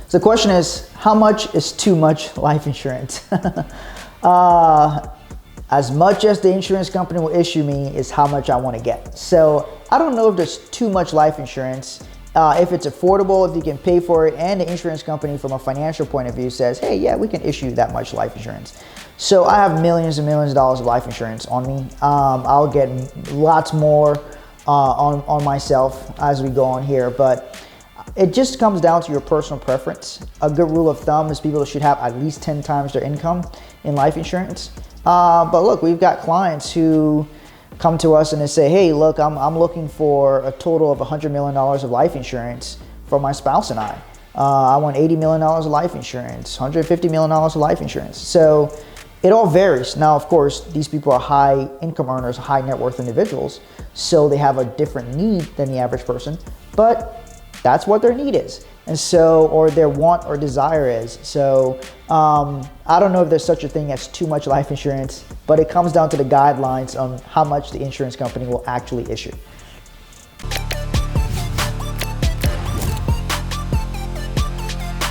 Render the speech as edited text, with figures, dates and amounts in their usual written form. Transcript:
So the question is, how much is too much life insurance? As much as the insurance company will issue me is how much I want to get. So I don't know if there's too much life insurance. If it's affordable, if you can pay for it, and the insurance company from a financial point of view says, hey, yeah, we can issue that much life insurance. So I have millions and millions of dollars of life insurance on me. I'll get lots more on myself as we go on here, but it just comes down to your personal preference. A good rule of thumb is people should have at least 10 times their income in life insurance. But look, we've got clients who come to us and they say, hey, look, I'm looking for a total of $100 million of life insurance for my spouse and I. I want $80 million of life insurance, $150 million of life insurance. So it all varies. Now, of course, these people are high income earners, high net worth individuals, so they have a different need than the average person, but that's what their need is. And so, or their want or desire is. So I don't know if there's such a thing as too much life insurance, but it comes down to the guidelines on how much the insurance company will actually issue.